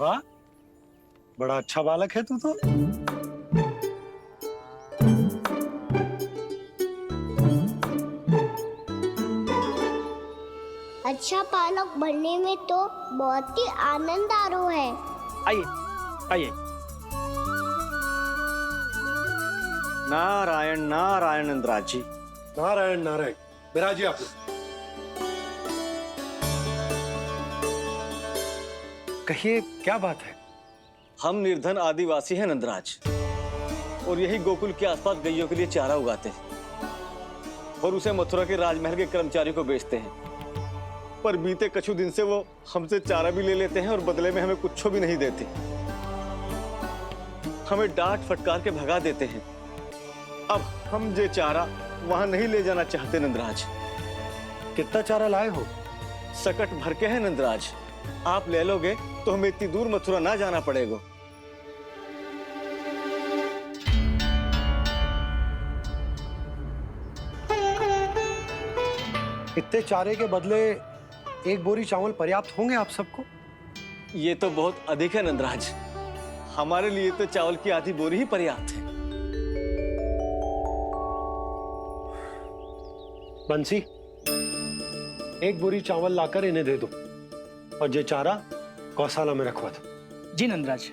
वाह, बड़ा अच्छा बालक है तू तो। अच्छा बालक बनने में तो बहुत ही आनंद आ रहा है। आइए आइए। नारायण नारायण नंदराज जी। नारायण नारायण। बिराजिए आप। कहिए क्या बात है? हम निर्धन आदिवासी हैं नंदराज, और यही गोकुल के आसपास गैयों के लिए चारा उगाते हैं और उसे मथुरा के राजमहल के कर्मचारियों को बेचते हैं। पर बीते कुछ दिन से वो हमसे चारा भी ले लेते हैं और बदले में हमें कुछ भी नहीं देते। हमें डांट फटकार के भगा देते हैं। अब हम ये चारा वहां नहीं ले जाना चाहते नंदराज। कितना चारा लाए हो? सकट भर के है नंदराज। आप ले लोगे तो हमें इतनी दूर मथुरा ना जाना पड़ेगा। इतने चारे के बदले एक बोरी चावल पर्याप्त होंगे आप सबको? ये तो बहुत अधिक है नंदराज। हमारे लिए तो चावल की आधी बोरी ही पर्याप्त है। बंसी, एक बोरी चावल लाकर इन्हें दे दो और ये चारा गौशाला में रखवा दो। जी नंदराज।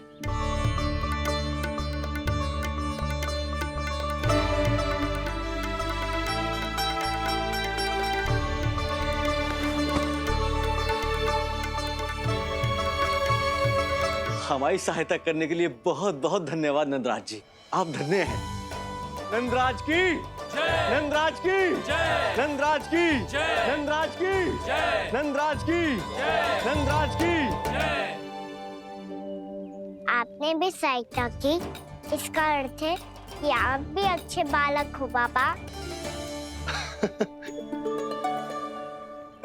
हमारी सहायता करने के लिए बहुत बहुत धन्यवाद नंदराज जी। आप धन्य हैं। नंदराज की जय, नंदराज की जय, नंदराज की जय, नंदराज की जय, नंदराज की जय, नंदराज की जय। आपने भी सहायता की, इसका अर्थ है कि आप भी अच्छे बालक हो बाबा।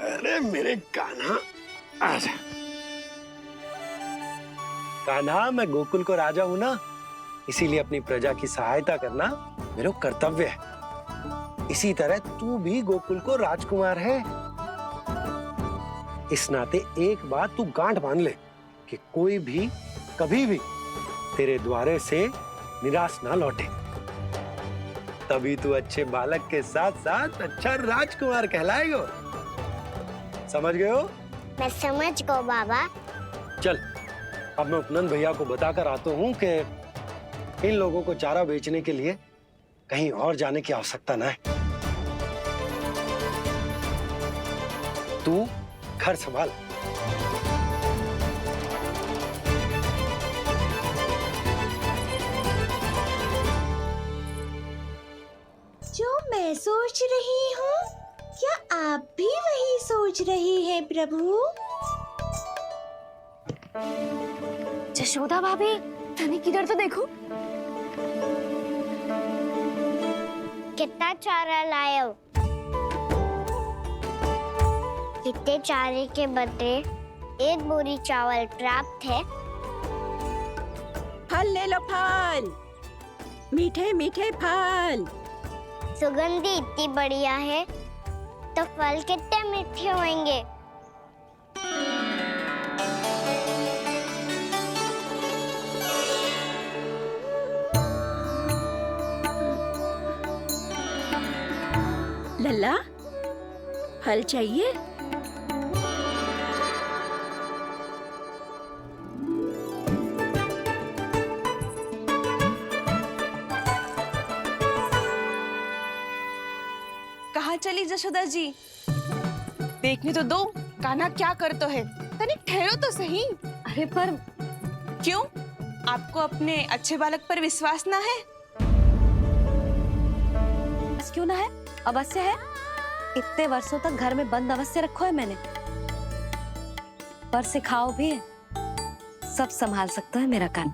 अरे मेरे कान्हा, आजा। कान्हा, मैं गोकुल को राजा हूं ना, इसीलिए अपनी प्रजा की सहायता करना मेरा कर्तव्य है। इसी तरह तू भी गोकुल को राजकुमार है। इस नाते एक बात तू गांठ बांध ले कि कोई भी कभी भी तेरे द्वारे से निराश ना लौटे। तभी तू अच्छे बालक के साथ साथ अच्छा राजकुमार कहलाएगा। समझ गए हो? मैं समझ गया बाबा। चल, अब मैं उपनंद भैया को बताकर आता हूँ कि इन लोगों को चारा बेचने के लिए कहीं और जाने की आवश्यकता ना है। तू घर संभाल। जो मैं सोच रही हूँ, क्या आप भी वही सोच रही हैं प्रभु? जशोदा भाभी, तनिक इधर तो देखो। कितना चारा लाए हो? कितने चारे के बदले एक बोरी चावल प्राप्त है। फल ले लो, फल, मीठे मीठे फल। सुगंधी इतनी बढ़िया है तो फल कितने मीठे होंगे। लल्ला, फल चाहिए? कहाँ चली जशोदा जी? देखने तो दो, कान्हा क्या करते है। तनिक ठहरो तो सही। अरे पर क्यों? आपको अपने अच्छे बालक पर विश्वास ना है? बस क्यों ना है? अवश्य है। इतने वर्षों तक घर में बंद अवश्य रखो है मैंने। पर सिखाओ भी है, सब संभाल सकता है मेरा कान।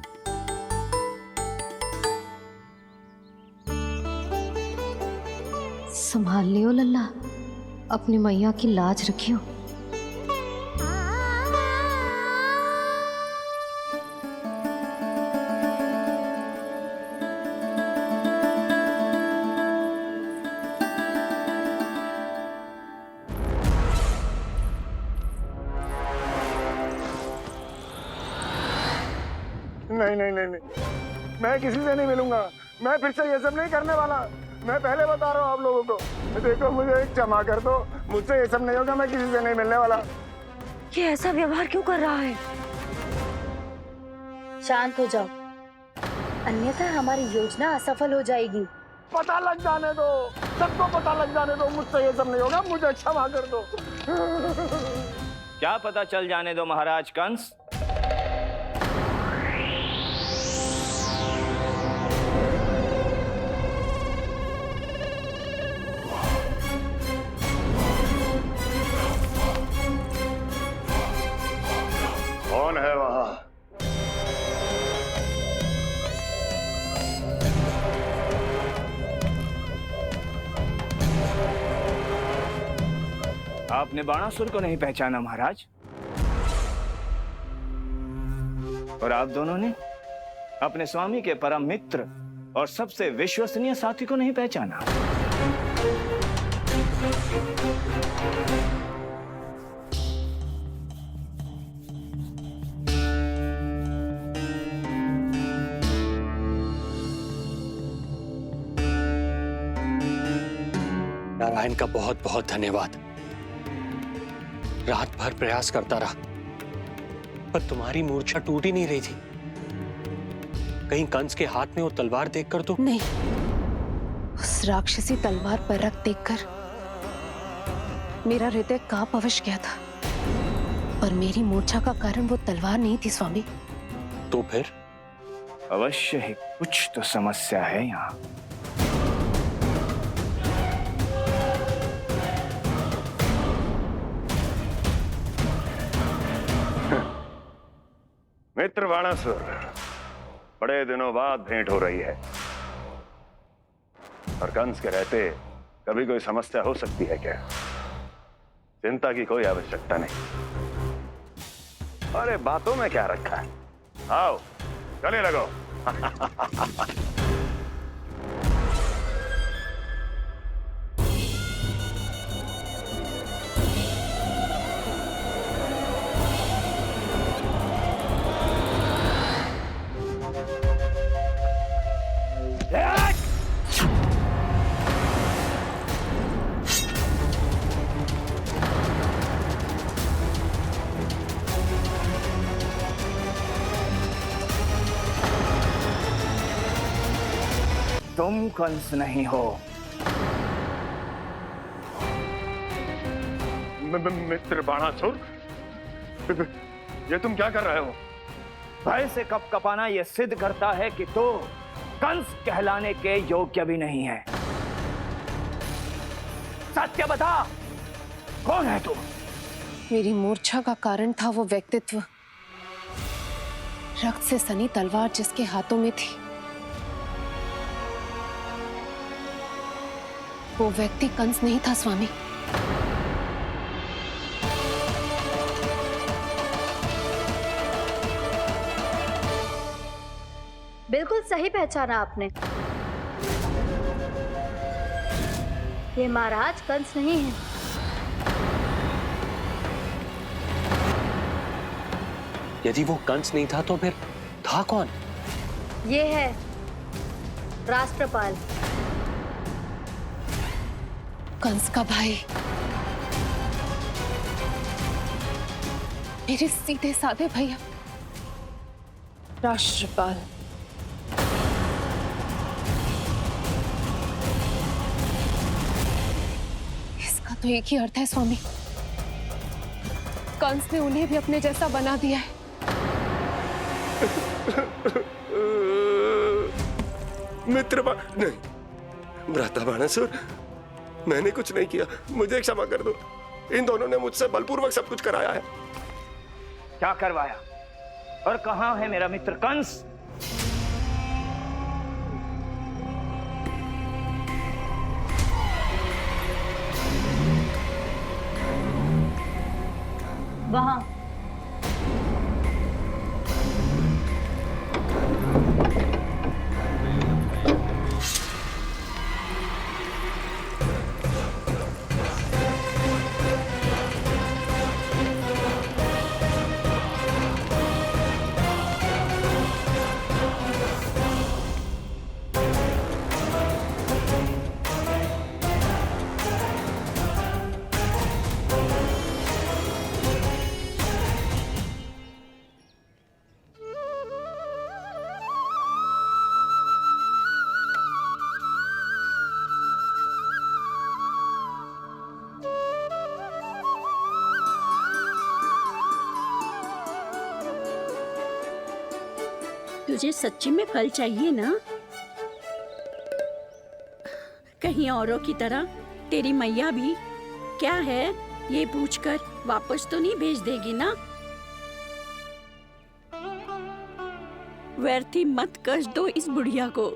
संभाल लियो लल्ला, अपनी मैया की लाज रखियो। नहीं नहीं नहीं नहीं, मैं किसी से नहीं मिलूंगा। मैं फिर से ये सब नहीं करने वाला। मैं पहले बता रहा हूँ आप लोगों को। देखो मुझे एक क्षमा कर दो, मुझसे ये सब नहीं होगा, मैं किसी से नहीं मिलने वाला। ये ऐसा व्यवहार क्यों कर रहा है? शांत हो जाओ, अन्यथा हमारी योजना असफल हो जाएगी। पता लग जाने दो, सबको पता लग जाने दो, मुझसे ये सब नहीं होगा, मुझे क्षमा कर दो। क्या पता चल जाने दो महाराज कंस? कौन है वहां? आपने बाणासुर को नहीं पहचाना महाराज? और आप दोनों ने अपने स्वामी के परम मित्र और सबसे विश्वसनीय साथी को नहीं पहचाना? नारायण का बहुत बहुत धन्यवाद। रात भर प्रयास करता रहा, पर तुम्हारी मूर्छा टूट ही नहीं रही थी। कहीं कंस के हाथ में वो तलवार देखकर तो नहीं, उस राक्षसी तलवार पर रख देखकर मेरा हृदय कांप अवश्य गया था, पर मेरी मूर्छा का कारण वो तलवार नहीं थी स्वामी। तो फिर? अवश्य ही कुछ तो समस्या है यहाँ। मित्र बाणासुर, बड़े दिनों बाद भेंट हो रही है, और कंस के रहते कभी कोई समस्या हो सकती है क्या? चिंता की कोई आवश्यकता नहीं। अरे बातों में क्या रखा है, आओ गले लगो। तुम कंस नहीं हो। मित्र बाणासुर, ये तुम क्या कर रहे हो? भय से कपकपाना यह सिद्ध करता है कि तो कंस कहलाने के योग्य भी नहीं है। सत्य बता, कौन है तू? मेरी मूर्छा का कारण था वो व्यक्तित्व, रक्त से सनी तलवार जिसके हाथों में थी। वो व्यक्ति कंस नहीं था स्वामी। बिल्कुल सही पहचाना आपने। ये महाराज कंस नहीं है। यदि वो कंस नहीं था तो फिर था कौन? ये है राष्ट्रपाल, कंस का भाई, मेरे सीधे साधे भैया राष्ट्रपाल। इसका तो एक ही अर्थ है स्वामी, कंस ने उन्हें भी अपने जैसा बना दिया है। नहीं, भ्राता बाणासुर, मैंने कुछ नहीं किया, मुझे क्षमा कर दो। इन दोनों ने मुझसे बलपूर्वक सब कुछ कराया है। क्या करवाया? और कहां है मेरा मित्र कंस? वहां। तुझे सच्ची में फल चाहिए ना? कहीं औरों की तरह तेरी मैया भी क्या है ये पूछकर वापस तो नहीं भेज देगी ना? व्यर्थ ही मत कष्ट दो इस बुढ़िया को।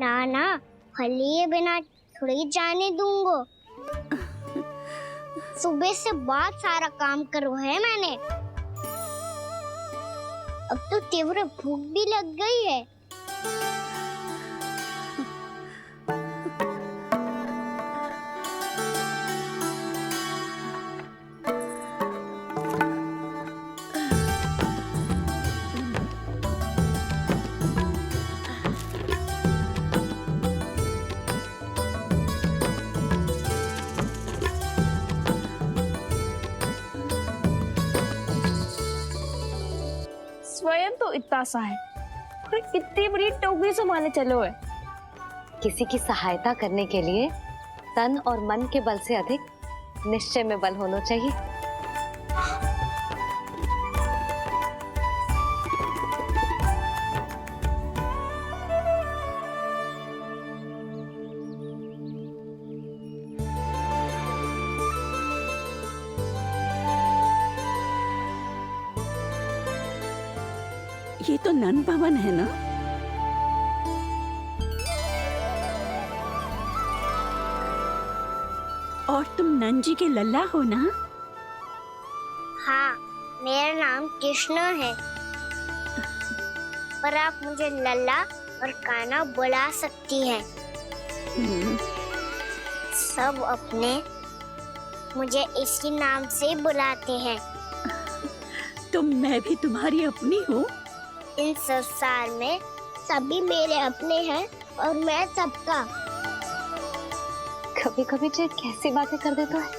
ना ना, फल लिए बिना थोड़ी जाने दूंगो। सुबह से बहुत सारा काम करो है मैंने। अब तो तीव्र भूख भी लग गई है। स्वयं तो इतना सा है, फिर कितनी बड़ी टोकरी संभाले चलो है। किसी की सहायता करने के लिए तन और मन के बल से अधिक निश्चय में बल होना चाहिए। ये तो नन भवन है ना? और तुम नन जी के लल्ला हो ना? हाँ, मेरा नाम कृष्ण है, पर आप मुझे लल्ला और कान्हा बुला सकती हैं। सब अपने मुझे इसी नाम से बुलाते हैं। तो मैं भी तुम्हारी अपनी हूँ। इन संसार में सभी मेरे अपने हैं और मैं सबका। कभी कभी जो कैसी बातें कर देता है।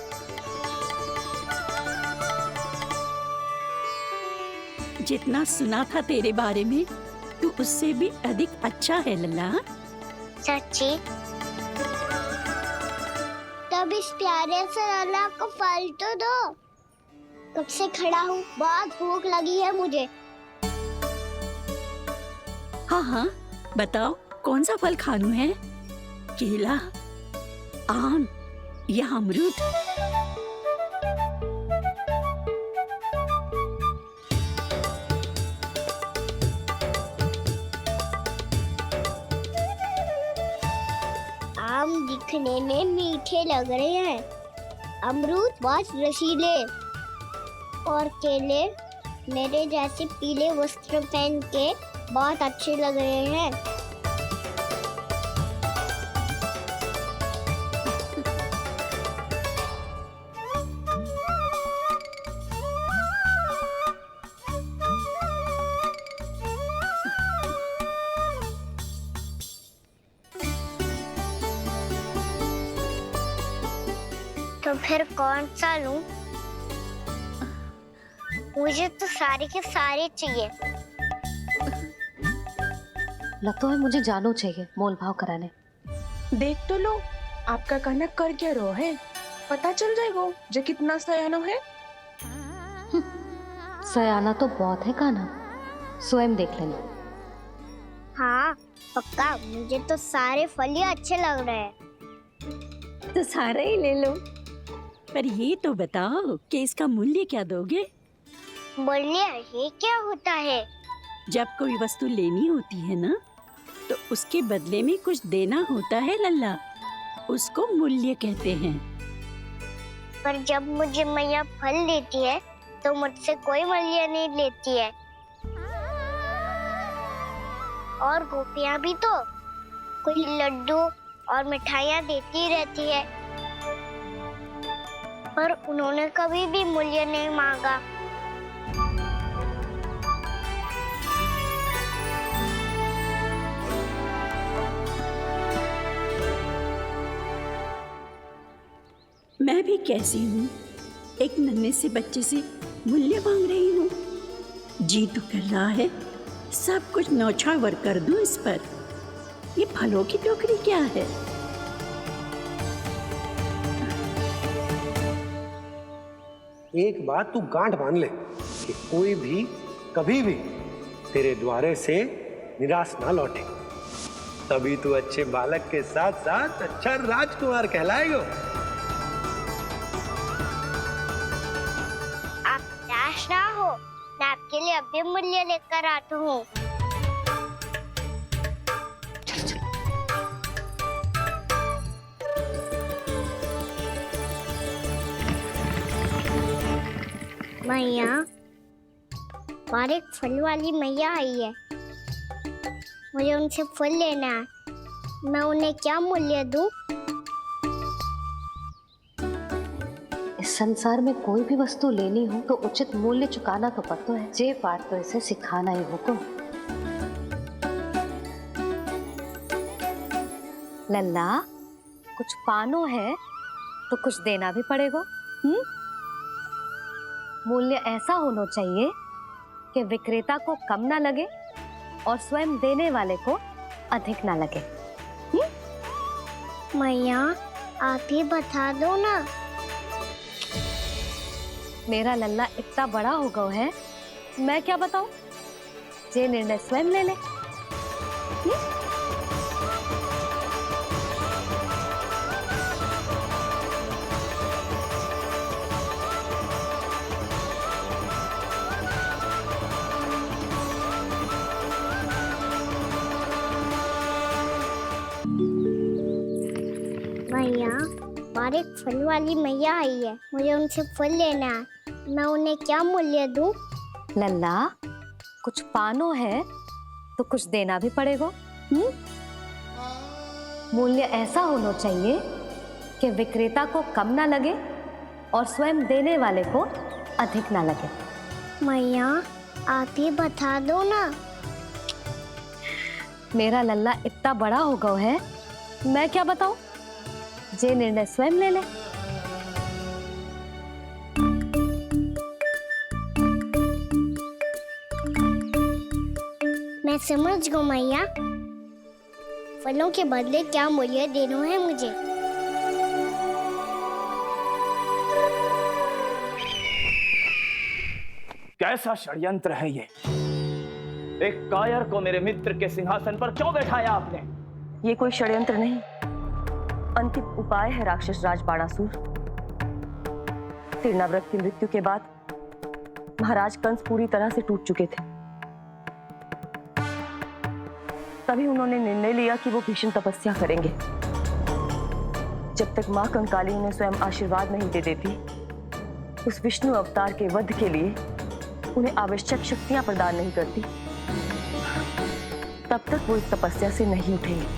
जितना सुना था तेरे बारे में, तू उससे भी अधिक अच्छा है लल्ला। सच्ची? तब इस प्यारे से लल्ला को फल तो दो। कब से खड़ा हूँ, बहुत भूख लगी है मुझे। हाँ हाँ, बताओ कौन सा फल खानू है? केला, आम या अमरूद? आम दिखने में मीठे लग रहे हैं, अमरूद बहुत रसीले और केले मेरे जैसे पीले वस्त्र पहन के बहुत अच्छे लग रहे हैं। तो फिर कौन सा लूं? मुझे तो सारे के सारे चाहिए। लगता है मुझे जानू चाहिए मोल भाव कराने। देख तो लो, आपका कान्हा कर क्या रहा है, पता चल जाएगा जो कितना सयाना है। सयाना तो बहुत है कान्हा, स्वयं देख लेना। हाँ पक्का, मुझे तो सारे फल ही अच्छे लग रहे हैं। तो सारा ही ले लो। पर ये तो बताओ कि इसका मूल्य क्या दोगे? मूल्य ये क्या होता है? जब कोई वस्तु लेनी होती है ना, तो उसके बदले में कुछ देना होता है लल्ला, उसको मूल्य कहते हैं। पर जब मुझे मैया फल देती है तो मुझसे कोई मूल्य नहीं लेती है। और गोपियां भी तो कोई लड्डू और मिठाइयाँ देती रहती है, पर उन्होंने कभी भी मूल्य नहीं मांगा। मैं भी कैसी हूँ, एक नन्हे से बच्चे से मूल्य मांग रही हूँ। जी तो कर रहा है सब कुछ न्यौछावर कर दूं इस पर। ये फलों की टोकरी क्या है? एक बात तू गांठ बांध ले कि कोई भी कभी भी तेरे द्वारे से निराश ना लौटे, तभी तू अच्छे बालक के साथ साथ अच्छा राजकुमार कहलाएगा। आप निराश ना हो, मैं आपके लिए अभी मूल्य लेकर आता हूँ। मैया, और एक फल वाली मैया आई है, मुझे उनसे फल लेना है। मैं उन्हें क्या मूल्य दूं? इस संसार में कोई भी वस्तु लेनी हो तो उचित मूल्य चुकाना तो पड़ता है। जे बात तो इसे सिखाना ही होगा। लल्ला, कुछ पानो है तो कुछ देना भी पड़ेगा। मूल्य ऐसा होना चाहिए कि विक्रेता को कम ना लगे और स्वयं देने वाले को अधिक ना लगे। मैया, आप ही बता दो ना। मेरा लल्ला इतना बड़ा हो गया है, मैं क्या बताऊं? जे निर्णय स्वयं ले ले। मैया, और एक फल वाली मैया आई है, मुझे उनसे फल लेना है। मैं उन्हें क्या मूल्य दूं? लल्ला, कुछ पानो है तो कुछ देना भी पड़ेगा। मूल्य ऐसा होना चाहिए कि विक्रेता को कम ना लगे और स्वयं देने वाले को अधिक ना लगे। मैया, आप ही बता दो ना। मेरा लल्ला इतना बड़ा हो गया है, मैं क्या बताऊं? जे निर्णय स्वयं ले ले। मैं समझ गई मैया, फलों के बदले क्या मूल्य देना है मुझे। कैसा षड्यंत्र है ये? एक कायर को मेरे मित्र के सिंहासन पर क्यों बैठाया आपने? ये कोई षड्यंत्र नहीं, अंतिम उपाय है राक्षस राज बाणासुर। तिरनाव्रत की मृत्यु के बाद महाराज कंस पूरी तरह से टूट चुके थे। तभी उन्होंने निर्णय लिया कि वो भीषण तपस्या करेंगे। जब तक मां कंकाली उन्हें स्वयं आशीर्वाद नहीं दे देती, उस विष्णु अवतार के वध के लिए उन्हें आवश्यक शक्तियां प्रदान नहीं करती, तब तक वो इस तपस्या से नहीं उठेंगे।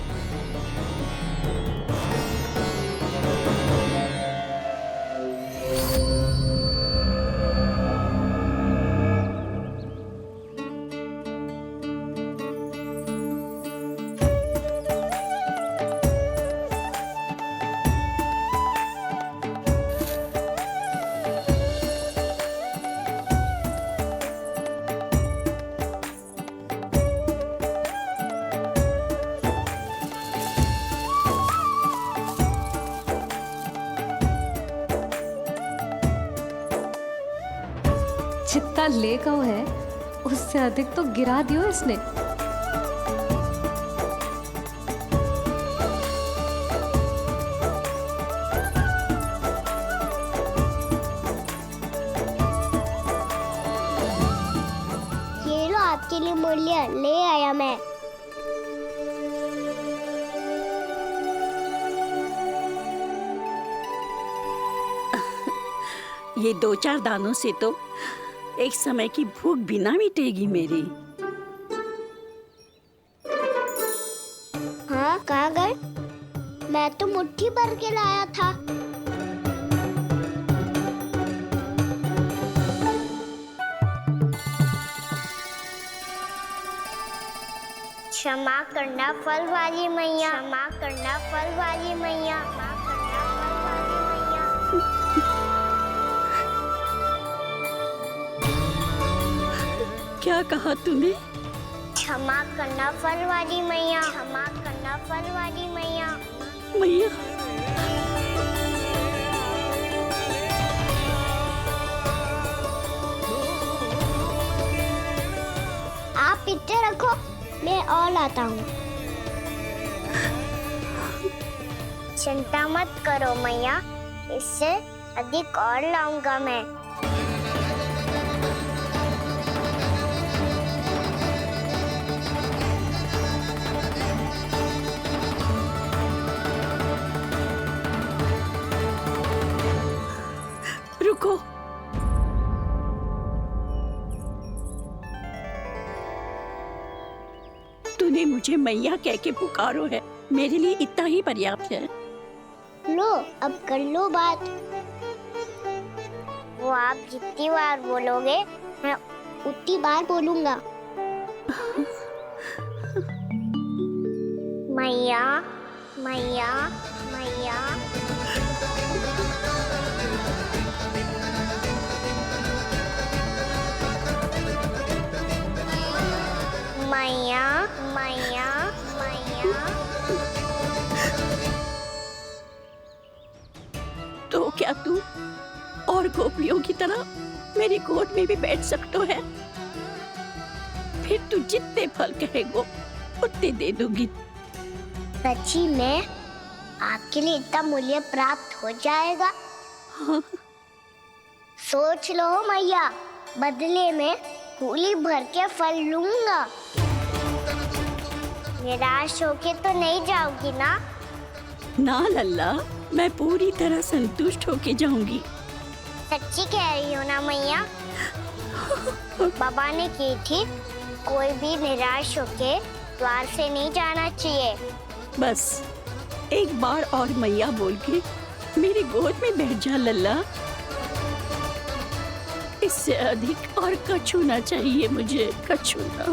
जितना ले गओ है उससे अधिक तो गिरा दियो इसने। ये लो आपके लिए मूल्य ले आया मैं। ये 2-4 दानों से तो एक समय की भूख भी ना मिटेगी मेरी। हाँ, कहाँ गए? मैं तो मुट्ठी भर के लाया था। क्षमा करना फल वाली मैया, क्षमा करना फल वाली मैया, क्षमा करना फल वाली मैया। क्या कहा तूने? क्षमा करना फल वाली मैया, क्षमा करना फल वाली मैया। मैया, आप इतने रखो, मैं लाता हूँ। चिंता मत करो मैया, इससे अधिक और लाऊंगा मैं। रुको, तूने मुझे मैया कह के पुकारो है, मेरे लिए इतना ही पर्याप्त है। लो अब कर लो बात। वो आप जितनी बार बोलोगे मैं उतनी बार बोलूंगा। मैया मैया मैया। मैया मैया मैया। तो क्या तू और गोपियों की तरह मेरी गोद में भी बैठ सकते है? फिर तू जितने फल कहेगो उतने दे दूंगी। सच्ची में आपके लिए इतना मूल्य प्राप्त हो जाएगा? हाँ। सोच लो मैया, बदले में फूली भर के फल लूंगा। निराश होके तो नहीं जाओगी ना? ना लल्ला, मैं पूरी तरह संतुष्ट होके जाऊंगी। सच्ची कह रही हो ना मैया? बाबा ने की थी, कोई भी निराश होके द्वार से नहीं जाना चाहिए। बस एक बार और मैया बोल के मेरी गोद में बैठ जा लल्ला। इससे अधिक और कछु ना चाहिए मुझे, कछु ना।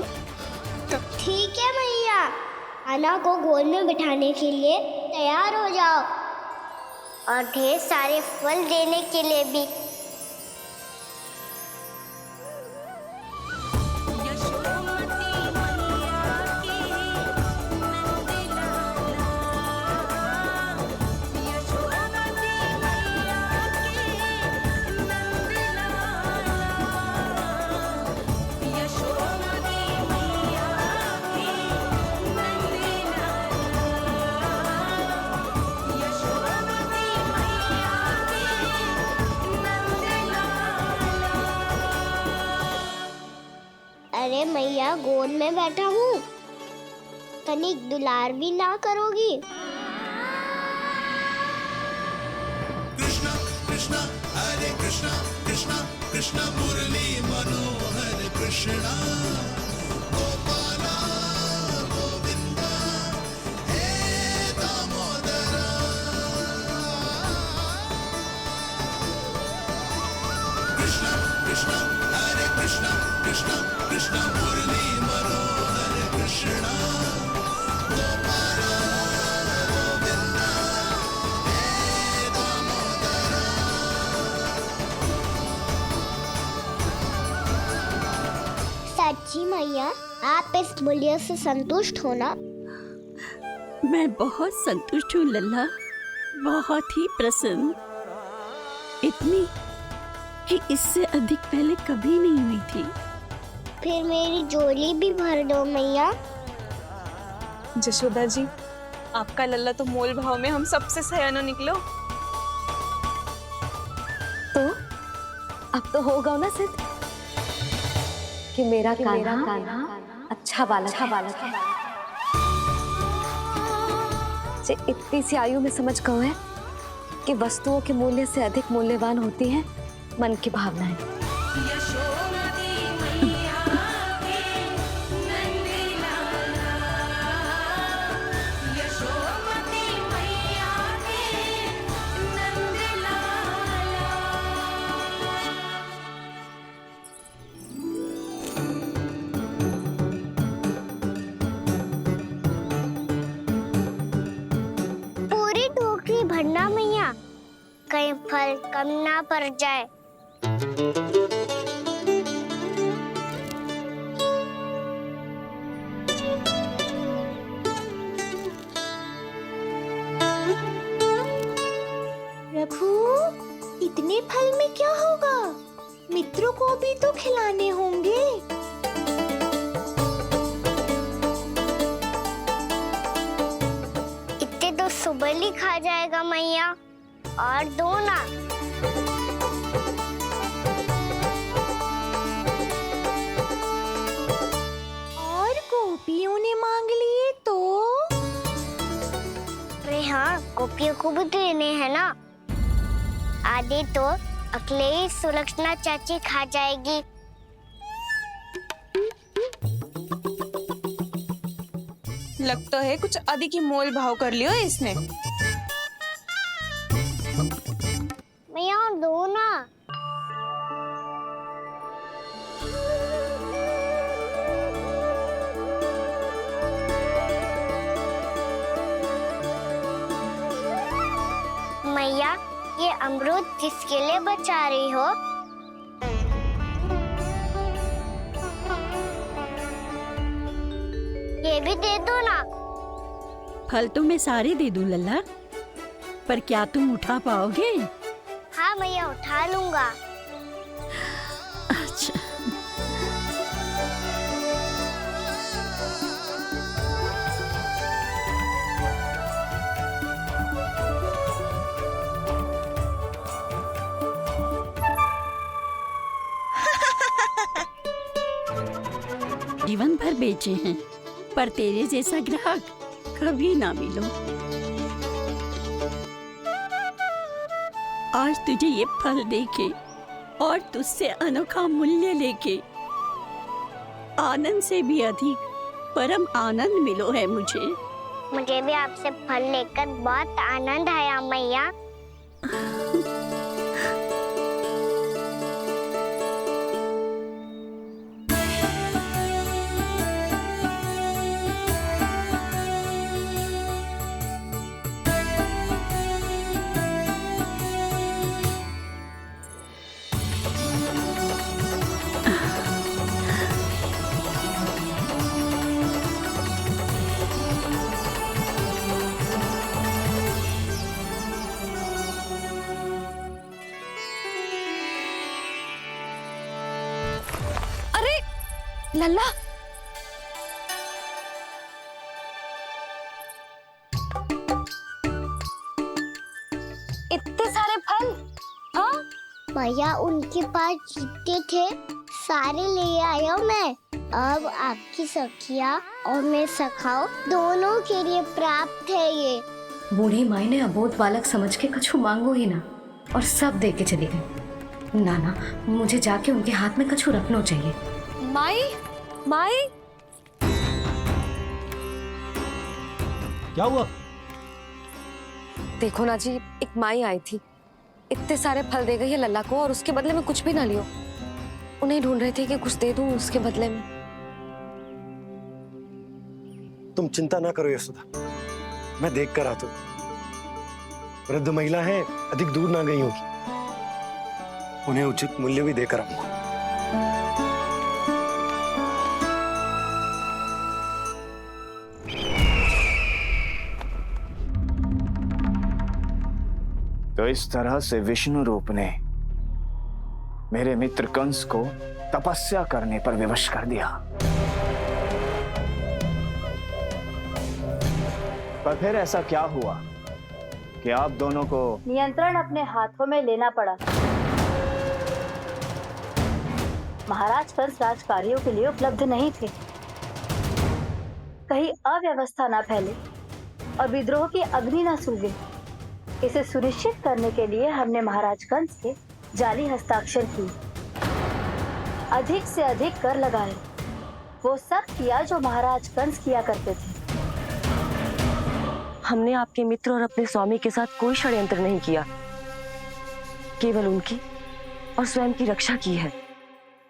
तो ठीक है मैया, अन्ना को गोद में बिठाने के लिए तैयार हो जाओ और ढेर सारे फल देने के लिए भी। अरे मैया, गोद में बैठा हूँ, तनिक दुलार भी ना करोगी? कृष्णा कृष्णा हरे कृष्णा कृष्णा कृष्णा मुरली मनोहर कृष्णा गोपाला गोविंदा हे दामोदरा। कृष्णा कृष्णा हरे कृष्णा कृष्णा कृष्णा मुरली मनोहर कृष्णा गोपाला गोविंदा हे दामोदरा। सच्ची मैया, आप इस मूल्य से संतुष्ट हो ना? मैं बहुत संतुष्ट हूँ लल्ला, बहुत ही प्रसन्न। इतनी कि इससे अधिक पहले कभी नहीं हुई थी। फिर मेरी झोली भी भर दो मैया। जशोदा जी, आपका लल्ला तो मोल भाव में हम सबसे सयाना निकलो। तो अब तो होगा ना सिद्ध कि मेरा कान्हा अच्छा बालक है। जे इतनी सी आयु में समझ गए है कि वस्तुओं के मूल्य से अधिक मूल्यवान होती है मन की भावनाएं। पूरी टोकरी भरना मैया, कहीं फल कम ना पड़ जाए। प्रभु, इतने फल में क्या होगा? मित्रों को भी तो खिलाने होंगे। और दो ना। और गोपियों ने मांग लिए तो? अरे हाँ, गोपियों को भी देने हैं ना। आधे तो अखिलेश सुलक्षणा चाची खा जाएगी। लगता है कुछ आदि की मोल भाव कर लियो इसने। मैया और दो ना। मैया, ये अमरूद किसके लिए बचा रही हो? ये भी दे दो ना। फल तो मैं सारे दे दूं लल्ला, पर क्या तुम उठा पाओगे? हाँ मैया, उठा लूंगा। अच्छा। जीवन भर बेचे हैं, पर तेरे जैसा ग्राहक कभी ना मिलो। आज तुझे ये फल देके और तुझसे अनोखा मूल्य लेके आनंद से भी अधिक परम आनंद मिलो है मुझे। मुझे भी आपसे फल लेकर बहुत आनंद आया मैया। लल्ला, इतने सारे फल? हाँ भैया, उनके पास जितने थे सारे ले आया मैं। अब आपकी सखिया और मैं सखाओ दोनों के लिए प्राप्त है ये। बूढ़ी माई ने अबोध बालक समझ के कछु मांगो ही ना, और सब दे के चली गई। नाना, मुझे जाके उनके हाथ में कछु रखना चाहिए। माई, माई, क्या हुआ? देखो ना जी, एक माई आई थी, इतने सारे फल दे गई है लल्ला को, और उसके बदले में कुछ भी ना लियो। उन्हें ढूंढ रहे थे कि कुछ दे दूं उसके बदले में। तुम चिंता ना करो यशोदा, मैं देख कर आता हूं। वृद्ध महिला है, अधिक दूर ना गई होगी, उन्हें उचित मूल्य भी देकर आऊंगा। तो इस तरह से विष्णु रूप ने मेरे मित्र कंस को तपस्या करने पर विवश कर दिया। पर फिर ऐसा क्या हुआ कि आप दोनों को नियंत्रण अपने हाथों में लेना पड़ा। महाराज कंस राजकार्यों के लिए उपलब्ध नहीं थे। कहीं अव्यवस्था न फैले और विद्रोह की अग्नि न सूझे, इसे सुनिश्चित करने के लिए हमने महाराज कंस के जाली हस्ताक्षर किए, अधिक से अधिक कर लगाए। वो सब किया जो महाराज कंस किया करते थे। हमने आपके मित्र और अपने स्वामी के साथ कोई षड्यंत्र नहीं किया, केवल उनकी और स्वयं की रक्षा की है।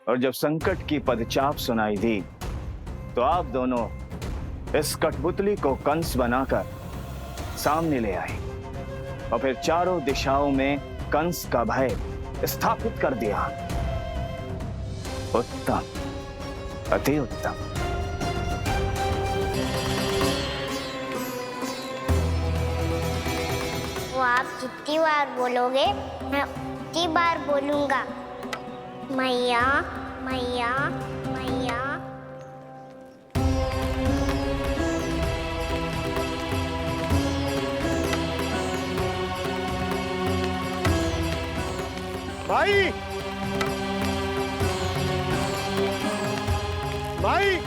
और जब संकट की पदचाप सुनाई दी तो आप दोनों इस कठपुतली को कंस बनाकर सामने ले आए और फिर चारों दिशाओं में कंस का भय स्थापित कर दिया। उत्तम, अति उत्तम। वो आप जितनी बार बोलोगे मैं उतनी बार बोलूंगा। मैया, मैया, मैया। माई, माई,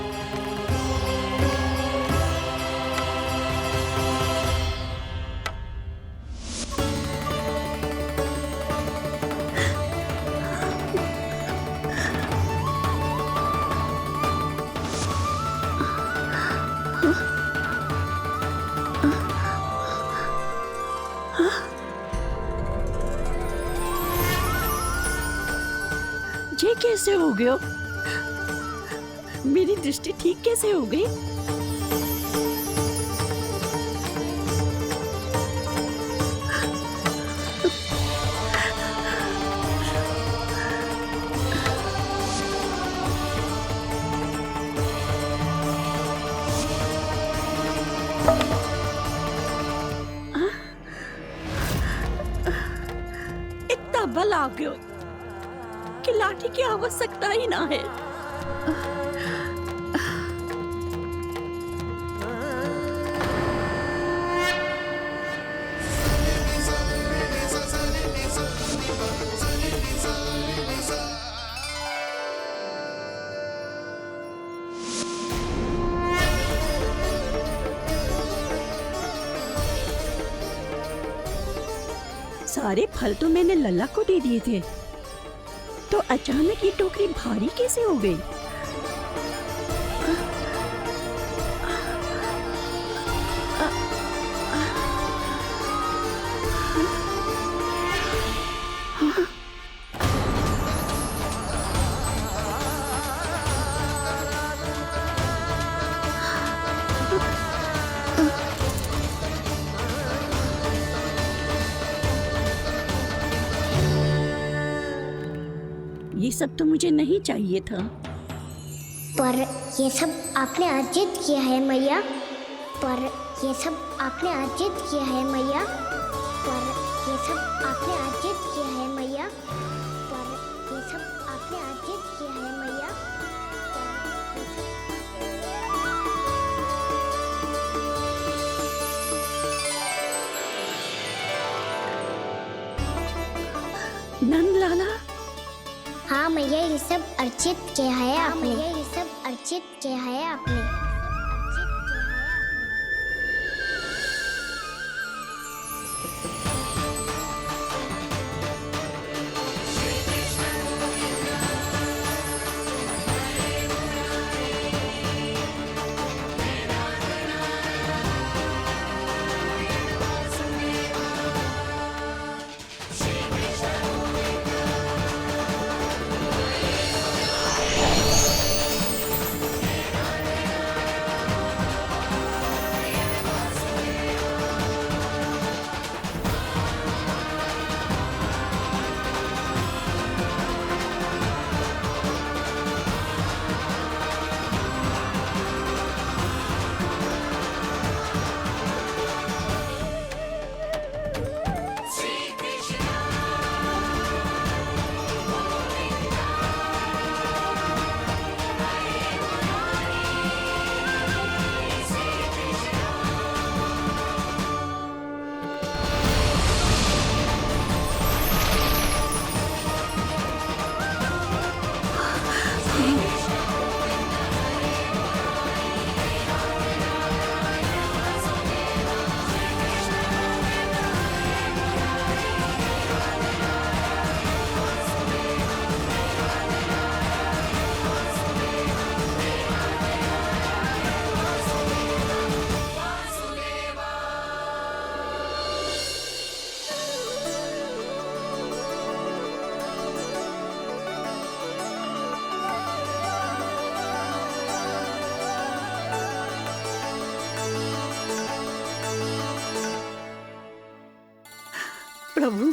ये कैसे हो गया? मेरी दृष्टि ठीक कैसे हो गई? इतना बल आ गया कि लाठी की आवश्यकता ही ना है। सारे फल तो मैंने लल्ला को दे दिए थे, तो अचानक ये टोकरी भारी कैसे हो गई? ये सब तो मुझे नहीं चाहिए था। पर ये सब आपने अर्जित किया है मैया। पर ये सब आपने अर्जित किया है मैया। पर ये सब आपने अर्जित किया है मैया। पर ये सब आपने अर्जित किया है मैया। नंद लाला, हाँ मैया, ये सब अर्जित किया है आपने। ये सब अर्जित किया है आपने। प्रभु,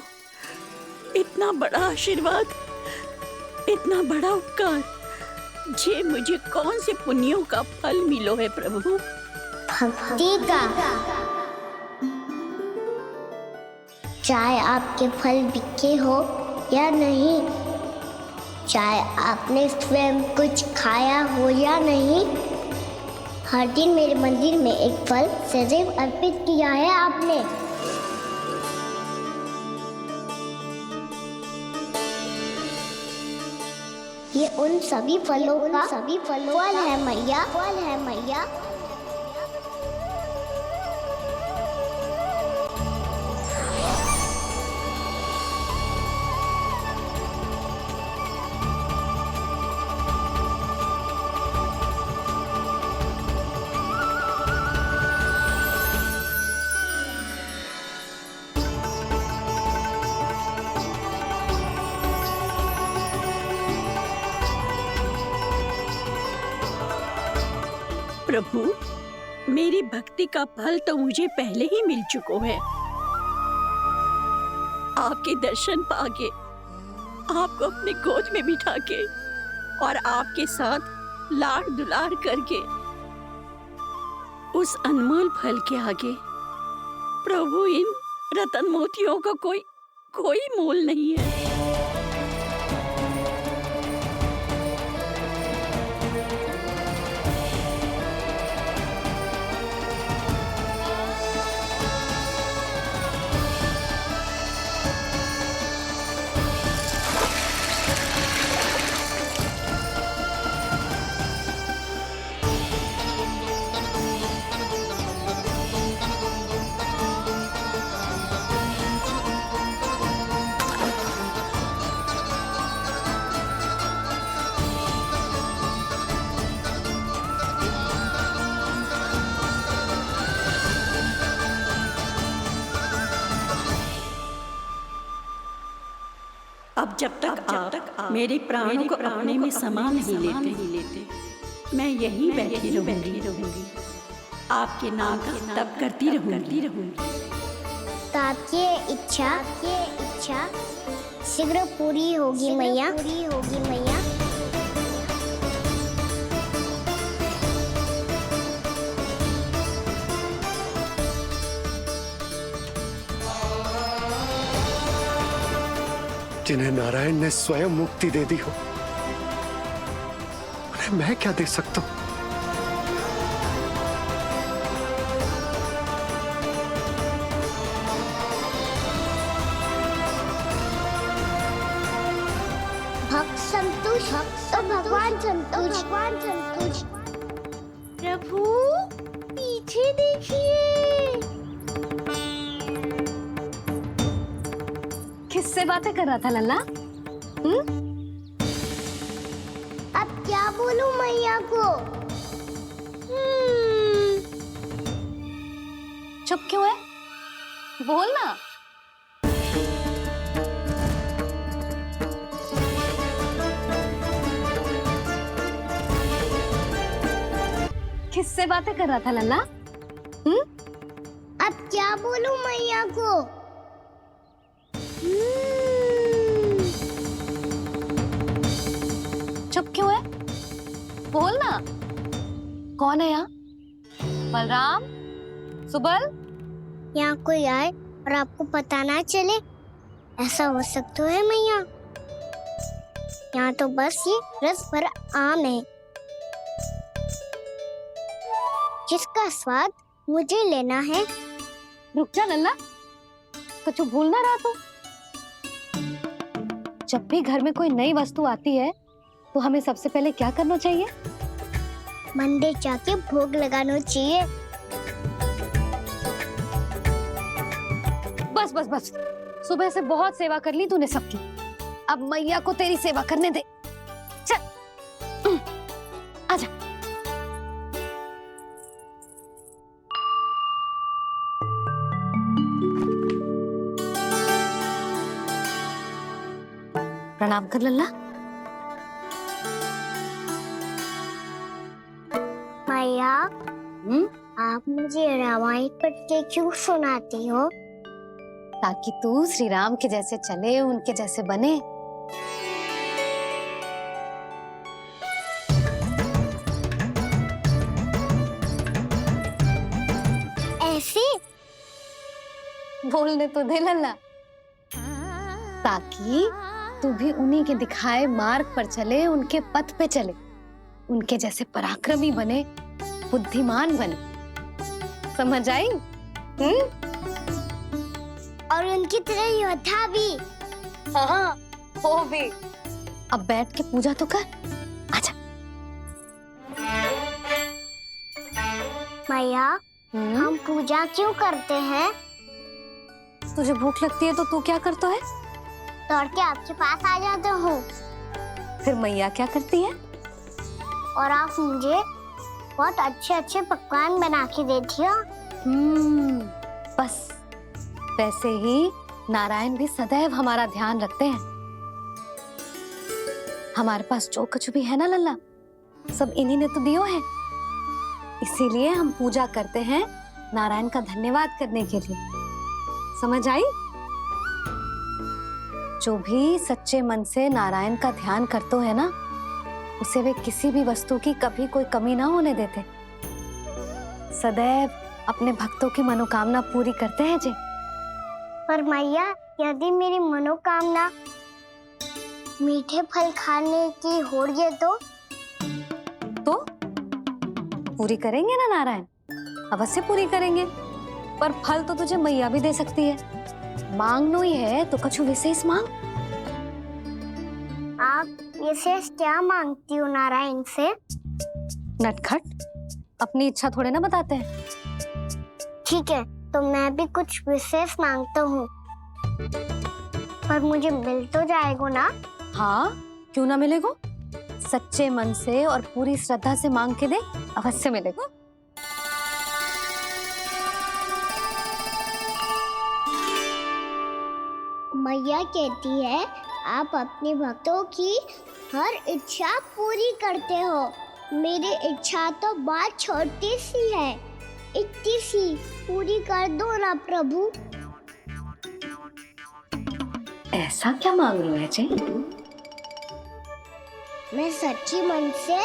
इतना बड़ा आशीर्वाद, इतना बड़ा उपकार, जे मुझे कौन से पुण्यों का फल मिलो है प्रभु? भक्ति का। चाहे आपके फल बिके हो या नहीं, चाहे आपने स्वयं कुछ खाया हो या नहीं, हर दिन मेरे मंदिर में एक फल सदैव अर्पित किया है आपने। ये उन सभी फलों का फल है मैया, फल है मैया। प्रभु, मेरी भक्ति का फल तो मुझे पहले ही मिल चुका है। आपके दर्शन पाके, आपको अपने गोद में बिठा के और आपके साथ लाड दुलार करके, उस अनमोल फल के आगे प्रभु इन रतन मोतियों का कोई मोल नहीं है। अब जब तक आप मेरे प्राणों को अपने में समा नहीं लेते, मैं यहीं बैठी रहूंगी, आपके नाम का तप करती रहूंगी। तो आपकी इच्छा शीघ्र पूरी होगी मैया। जिन्हें नारायण ने स्वयं मुक्ति दे दी हो, उन्हें मैं क्या दे सकता हूं? भक्त संतुष्ट तो भगवान संतुष्ट। प्रभु पीछे देखिए। किससे बातें कर रहा था लल्ला? अब क्या बोलूं मैया को? चुप क्यों है? बोल ना। किससे बातें कर रहा था लल्ला? अब क्या बोलूं मैया को? चुप क्यों है? बोल ना। कौन है यहाँ? बलराम, सुबल? यहाँ कोई आए और आपको पता ना चले, ऐसा हो सकता है मैया? यहाँ तो बस ये रस भरा आम है, जिसका स्वाद मुझे लेना है। रुक जा लल्ला, कुछ भूल ना रहा तू। जब भी घर में कोई नई वस्तु आती है तो हमें सबसे पहले क्या करना चाहिए? मंदिर जाके भोग लगाना चाहिए। बस बस बस, सुबह से बहुत सेवा कर ली तूने सबकी, अब मैया को तेरी सेवा करने दे। चल आजा। प्रणाम कर लल्ला। मैया, आप मुझे रामायण पढ़ के क्यों सुनाती हो? ताकि तू श्री राम के जैसे चले, उनके जैसे बने। ऐसे बोलने तो दे लल्ला, ताकि तू भी उन्हीं के दिखाए मार्ग पर चले, उनके पथ पे चले, उनके जैसे पराक्रमी बने, बुद्धिमान बने। समझ आई? और उनकी तरह योद्धा भी। हाँ, वो भी। अब बैठ के पूजा तो कर। आजा। मैया, हम पूजा क्यों करते हैं? तुझे भूख लगती है तो तू क्या करता है? दौड़ के आपके पास आ जाता हूँ। फिर मैया क्या करती है? और आप मुझे बहुत अच्छे अच्छे पकवान बना के देती हो। बस वैसे ही नारायण भी सदैव हमारा ध्यान रखते हैं। हमारे पास जो कुछ भी है ना लल्ला, सब इन्हीं ने तो दियो है। इसीलिए हम पूजा करते हैं नारायण का धन्यवाद करने के लिए। समझ आई? जो भी सच्चे मन से नारायण का ध्यान करते है ना, उसे वे किसी भी वस्तु की कभी कोई कमी ना होने देते। सदैव अपने भक्तों की मनोकामना पूरी करते हैं जी। पर मैया, यदि मेरी मनोकामना मीठे फल खाने की हो रही तो पूरी करेंगे ना नारायण, अवश्य पूरी करेंगे। पर फल तो तुझे मैया भी दे सकती है। मांगनो ही है तो कुछ विशेष मांग। आप विशेष क्या मांगती हो नारायण से? नटखट, अपनी इच्छा थोड़े ना बताते हैं। ठीक है, तो मैं भी कुछ विशेष मांगता हूँ। पर मुझे मिल तो जाएगा ना? हाँ, क्यों ना मिलेगा। सच्चे मन से और पूरी श्रद्धा से मांग के दे, अवश्य मिलेगा। मैया कहती है आप अपने भक्तों की हर इच्छा पूरी करते हो। मेरी इच्छा तो बहुत छोटी सी है, इतनी सी पूरी कर दो ना प्रभु। ऐसा क्या मांग रहे हैं जी? मैं सच्ची मन से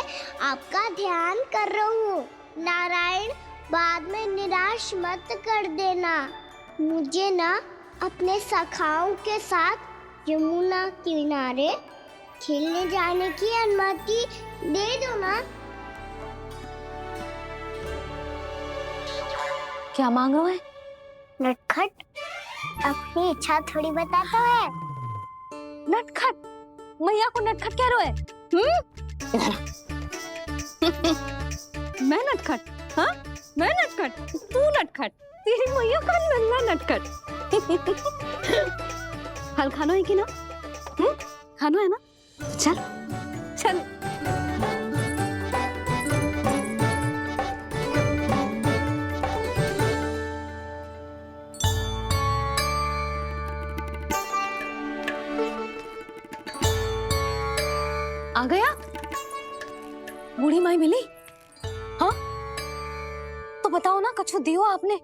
आपका ध्यान कर रहा हूँ। नारायण, बाद में निराश मत कर देना। मुझे ना अपने सखाओं के साथ यमुना किनारे खेलने जाने की अनुमति दे दो ना। क्या मांग रहे हैं? नटखट, अपनी इच्छा थोड़ी बताता है। नटखट? मैया को नटखट कह रहे हैं? मैं नटखट? हाँ, मैं नटखट? तू नटखट? तेरी मैया का नल्ला नटखट। फल खानो है कि ना? खानो है ना? चल चल। आ गया? बूढ़ी माई मिली? हाँ, तो बताओ ना, कछु दियो आपने,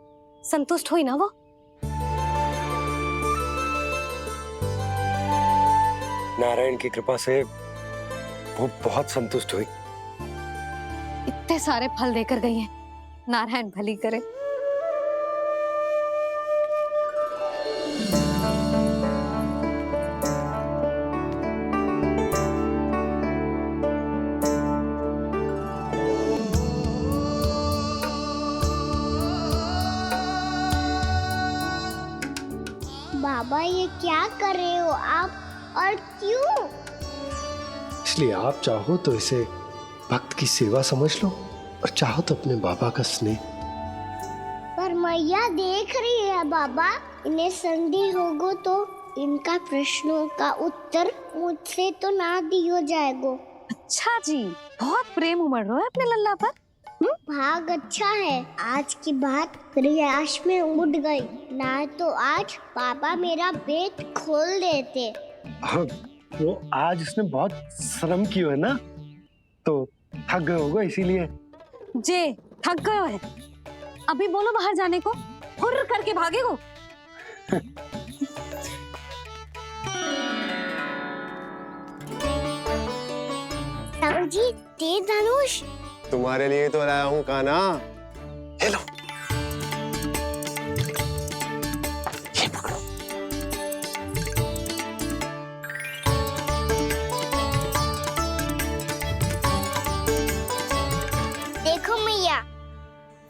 संतुष्ट हुई ना वो? नारायण की कृपा से वो बहुत संतुष्ट हुई। इतने सारे फल देकर गई हैं, नारायण भली करे। बाबा, ये क्या कर रहे हो आप, और क्यों? इसलिए आप चाहो तो इसे भक्त की सेवा समझ लो, और चाहो तो अपने बाबा का स्नेह। पर मैया देख रही है बाबा, इन्हें संदेह होगो तो इनका प्रश्नों का उत्तर मुझसे तो ना दियो जाएगो। अच्छा जी, बहुत प्रेम उमड़ रहा है अपने लल्ला पर। भाग अच्छा है, आज की बात प्रयास में उड़ गई, ना तो आज पापा मेरा पेट खोल देते। वो आज उसने बहुत श्रम की है ना, तो थक गए होगा इसीलिए। जे थक गए है, अभी बोलो बाहर जाने को, हुर्र करके भागेगो। जी, तेज धनुष तुम्हारे लिए तो लाया हूँ कान्हा। हेलो, ये पकड़ो। देखो मैया,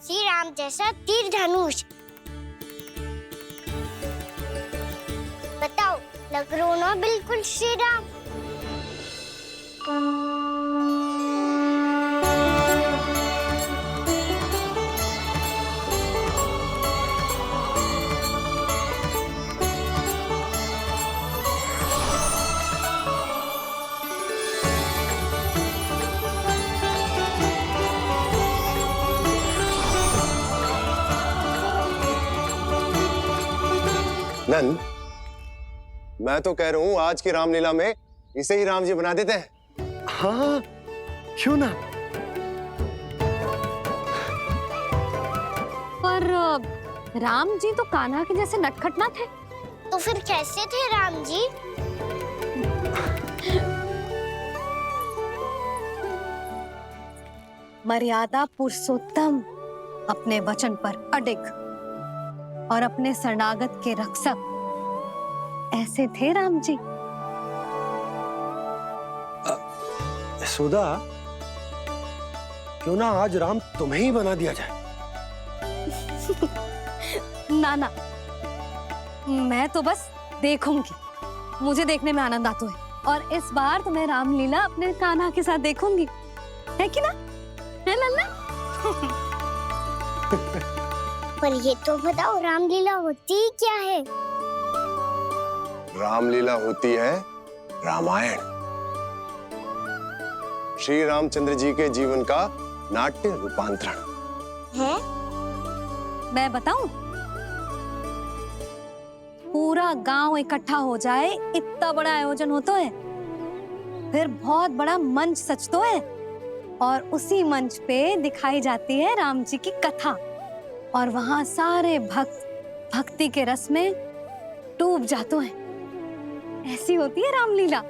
श्री राम जैसा तीर धनुष। बताओ, लग रहा ना बिल्कुल श्री राम? नंद, मैं तो कह रहा हूँ आज की रामलीला में इसे ही राम जी बना देते हैं। हाँ, क्यों ना। पर राम जी तो कान्हा के जैसे नटखट ना थे। तो फिर कैसे थे राम जी? मर्यादा पुरुषोत्तम, अपने वचन पर अडिग और अपने शरणागत के रक्षक, ऐसे थे राम जी। सुधा, क्यों ना आज राम तुम्हें ही बना दिया जाए। ना ना, मैं तो बस देखूंगी, मुझे देखने में आनंद आता है। और इस बार तो मैं रामलीला अपने कान्हा के साथ देखूंगी, है कि ना, है लल्ला? पर ये तो बताओ, रामलीला होती क्या है? रामलीला होती है रामायण, श्री रामचंद्र जी के जीवन का नाट्य रूपांतरण है। मैं बताऊं? पूरा गांव इकट्ठा हो जाए, इतना बड़ा आयोजन होता है, फिर बहुत बड़ा मंच सजतो है और उसी मंच पे दिखाई जाती है राम जी की कथा और वहां सारे भक्त भक्ति के रस में डूब जाते हैं। ऐसी होती है रामलीला।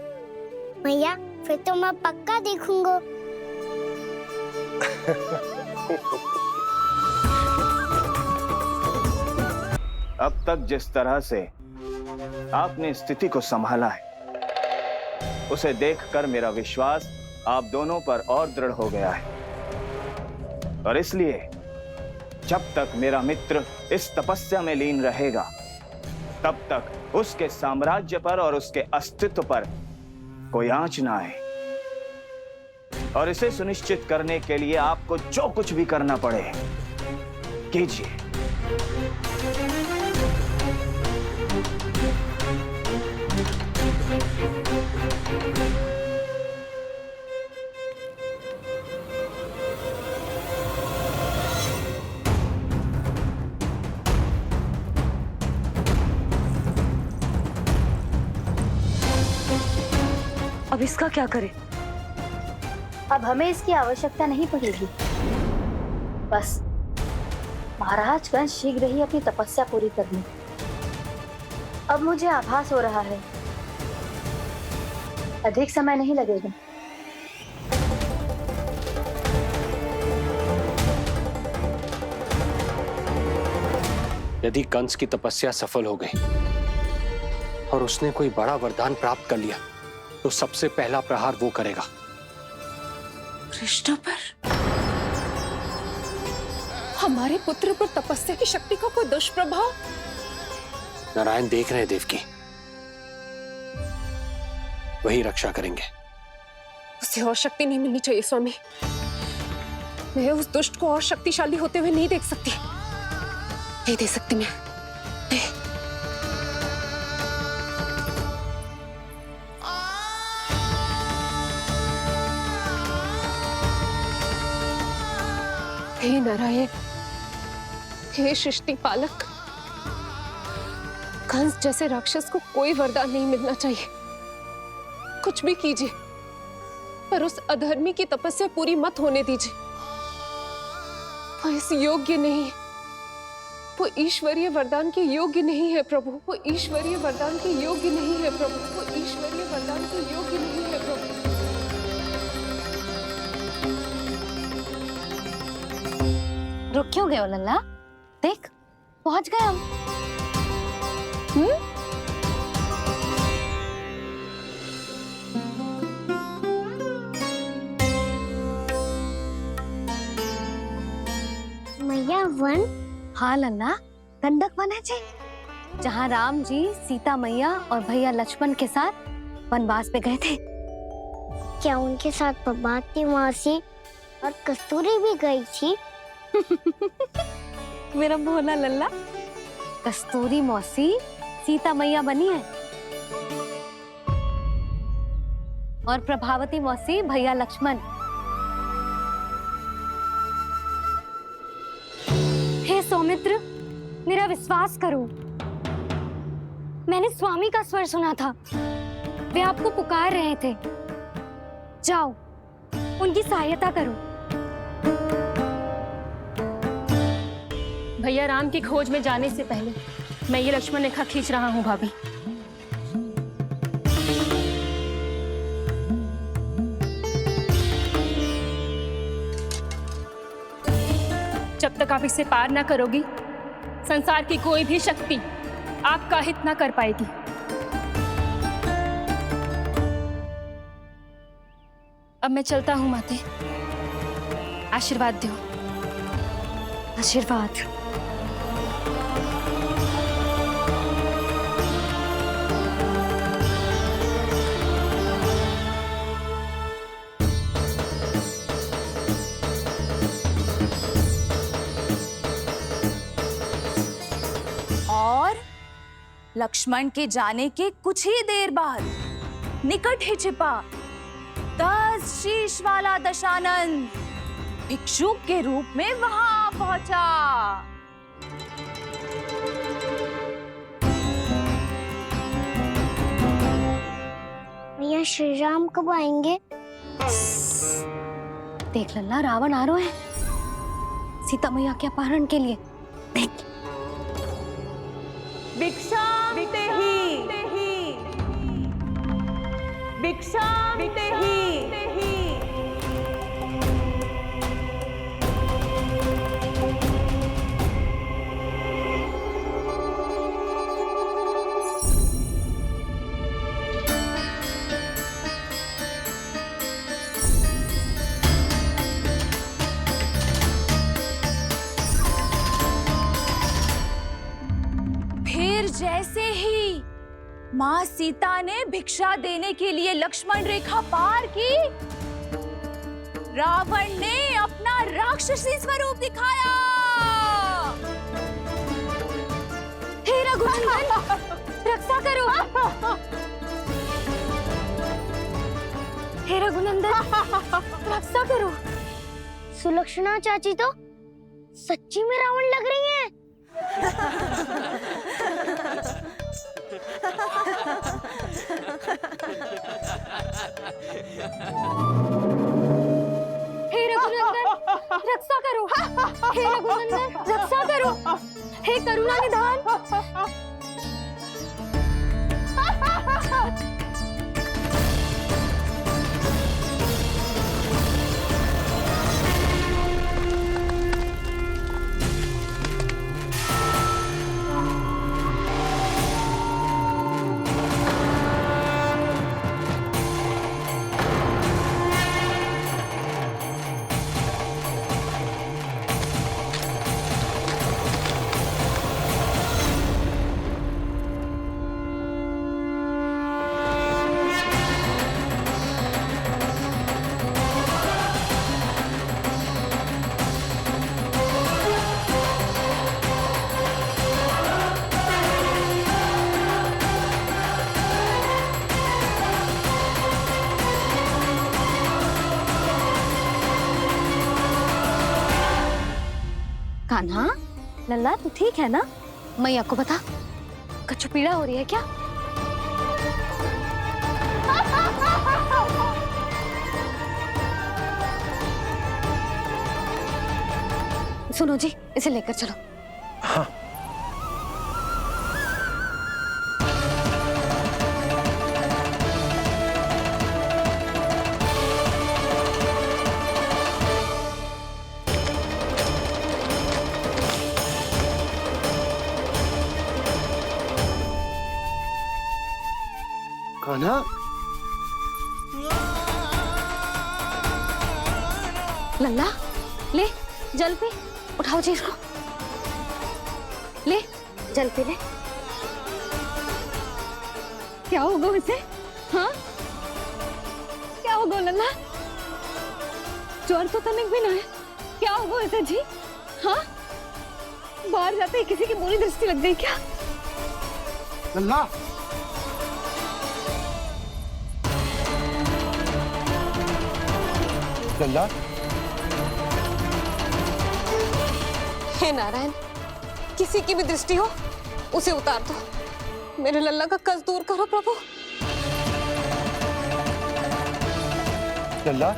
भैया, फिर तो मैं पक्का देखूंगा। अब तक जिस तरह से आपने स्थिति को संभाला है, उसे देखकर मेरा विश्वास आप दोनों पर और दृढ़ हो गया है। और इसलिए जब तक मेरा मित्र इस तपस्या में लीन रहेगा, तब तक उसके साम्राज्य पर और उसके अस्तित्व पर कोई आंच ना आए। और इसे सुनिश्चित करने के लिए आपको जो कुछ भी करना पड़े, कीजिए। अब इसका क्या करें? अब हमें इसकी आवश्यकता नहीं पड़ेगी। बस महाराज कंस शीघ्र ही अपनी तपस्या पूरी कर लें। अब मुझे आभास हो रहा है, अधिक समय नहीं लगेगा। यदि कंस की तपस्या सफल हो गई और उसने कोई बड़ा वरदान प्राप्त कर लिया, तो सबसे पहला प्रहार वो करेगा। कृष्ण पर? हमारे पुत्र पर तपस्या की शक्ति का कोई दुष्प्रभाव? नारायण देख रहे हैं देवकी, वही रक्षा करेंगे। उसे और शक्ति नहीं मिलनी चाहिए स्वामी। मैं उस दुष्ट को और शक्तिशाली होते हुए नहीं देख सकती, नहीं दे सकती मैं। हे नारायण, हे सृष्टि पालक, कंस जैसे राक्षस को कोई वरदान नहीं मिलना चाहिए। कुछ भी कीजिए, पर उस अधर्मी की तपस्या पूरी मत होने दीजिए। वो इस योग्य नहीं है, वो ईश्वरीय वरदान के योग्य नहीं है प्रभु। वो ईश्वरीय वरदान के योग्य नहीं है प्रभु। वो ईश्वरीय वरदान के योग्य नहीं है प्रभु। रुक क्यों गए हो लल्ला? देख, पहुंच गए हम। मैया वन? हाँ लल्ला, गंडक वन है जी, जहाँ राम जी सीता मैया और भैया लक्ष्मण के साथ वनवास पे गए थे। क्या उनके साथ प्रभावती मौसी और कस्तूरी भी गई थी? मेरा भोला लल्ला, कस्तूरी मौसी सीता मैया बनी है और प्रभावती मौसी भैया लक्ष्मण। हे सौमित्र, मेरा विश्वास करो, मैंने स्वामी का स्वर सुना था। वे आपको पुकार रहे थे। जाओ, उनकी सहायता करो। भैया राम की खोज में जाने से पहले मैं ये लक्ष्मण रेखा खींच रहा हूँ भाभी। जब तक आप इसे पार ना करोगी, संसार की कोई भी शक्ति आपका हित ना कर पाएगी। अब मैं चलता हूँ माते, आशीर्वाद दो। आशीर्वाद। और लक्ष्मण के जाने के कुछ ही देर बाद निकट ही छिपा 10 शीश वाला दशानन भिक्षुक के रूप में वहां पहुंचा। भैया श्री राम कब आएंगे? देख लल्ला, रावण आ रहा है सीता मैया के अपहरण के लिए। देख। भिक्षाम तेहि, भिक्षाम तेहि। फिर जैसे ही माँ सीता ने भिक्षा देने के लिए लक्ष्मण रेखा पार की, रावण ने अपना राक्षसी स्वरूप दिखाया। हे रघुनंदन, रक्षा करो। हे रघुनंदन, रक्षा करो। सुलक्षणा चाची तो सच्ची में रावण लग रही हैं। हे रघुनंदन, रक्षा करो। हे रघुनंदन, रक्षा करो। हे करुणा निधान। कान्हा, लल्ला तू ठीक है ना? मैया को बता, कछु पीड़ा हो रही है क्या? सुनो जी, इसे लेकर चलो। हाँ। कान्हा, लल्ला ले जल पे, उठाओ जी इसको। ले जल पे ले। क्या होगा उसे? हाँ, क्या होगा लल्ला? ज्वर तो तनिक भी ना है, क्या होगा इसे जी? हाँ, बाहर जाते ही किसी की बुरी दृष्टि लग गई क्या? लल्ला, लल्ला, हे नारायण, किसी की भी दृष्टि हो उसे उतार दो। मेरे लल्ला का कष्ट दूर करो प्रभु। लल्ला,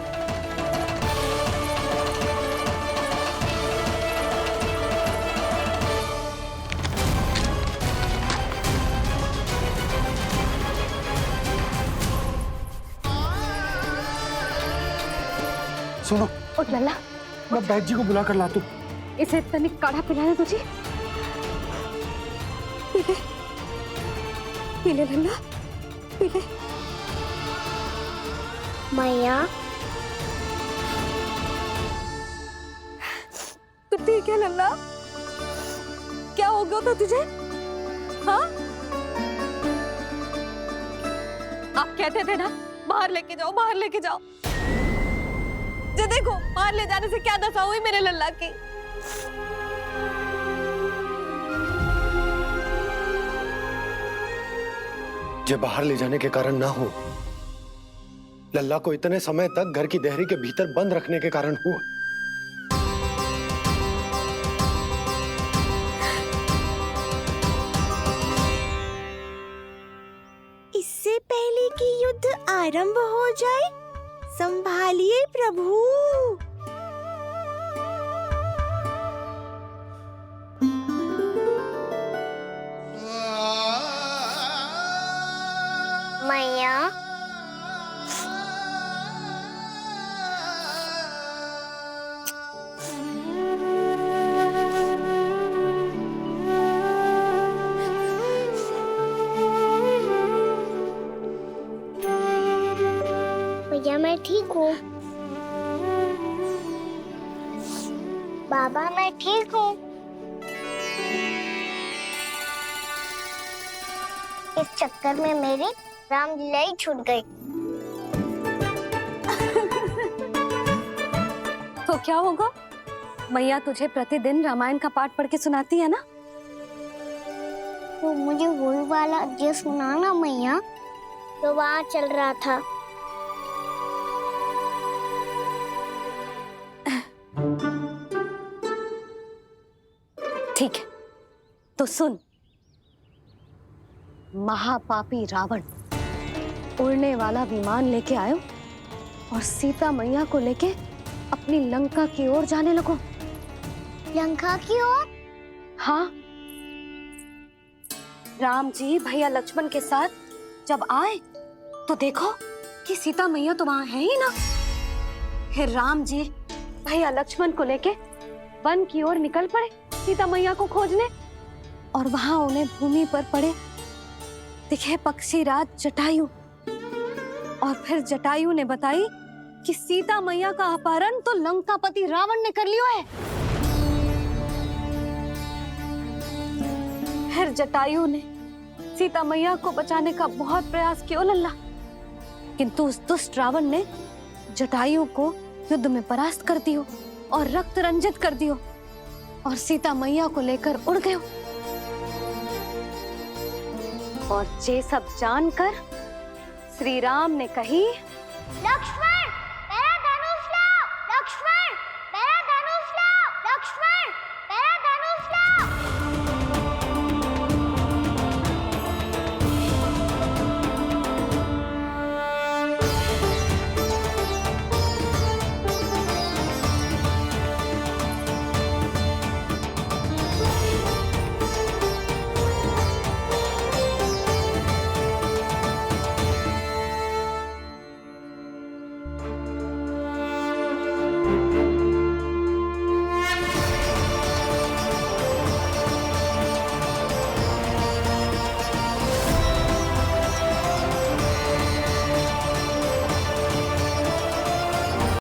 सुनो, उठ लल्ला, मैं बैद जी को बुला कर लाता हूँ। इसे तनिक काढ़ा पिलाना तुझे। पीले, पीले लल्ला, पीले। मैया, तू ठीक है लल्ला? क्या हो गया था तुझे? हाँ? आप कहते थे ना बाहर लेके जाओ, बाहर लेके जाओ। जे देखो बाहर ले जाने से क्या दशा हुई मेरे लल्ला की। जे बाहर ले जाने के कारण ना हो, लल्ला को इतने समय तक घर की देहरी के भीतर बंद रखने के कारण हुआ। इससे पहले कि युद्ध आरंभ हो जाए, संभालिए प्रभु। मैया, भैया मैं ठीक हूँ। बाबा मैं ठीक हूँ। इस चक्कर में मेरी रामलीला ही छूट गई। तो क्या होगा? मैया तुझे प्रतिदिन रामायण का पाठ पढ़ के सुनाती है ना? तो मुझे वही वाला जो सुनाना मैया, तो वहाँ चल रहा था। ठीक है, तो सुन। महापापी रावण उड़ने वाला विमान लेके आयो और सीता मैया को लेके अपनी लंका की ओर जाने लगो। लंका की ओर? हाँ, राम जी भैया लक्ष्मण के साथ जब आए तो देखो कि सीता मैया तो वहां है ही ना। फिर राम जी भैया लक्ष्मण को लेके वन की ओर निकल पड़े सीता मैया को खोजने, और वहां उन्हें भूमि पर पड़े दिखे पक्षी राज जटायु। और फिर जटायु ने बताई कि सीता मैया का अपहरण तो लंकापति रावण ने कर लियो है। फिर जटायु ने सीता मैया को बचाने का बहुत प्रयास किया लल्ला, किंतु उस दुष्ट रावण ने जटायु को युद्ध में परास्त कर दियो और रक्त रंजित कर दियो और सीता मैया को लेकर उड़ गयो। और ये सब जानकर श्री राम ने कही, लक्ष्मण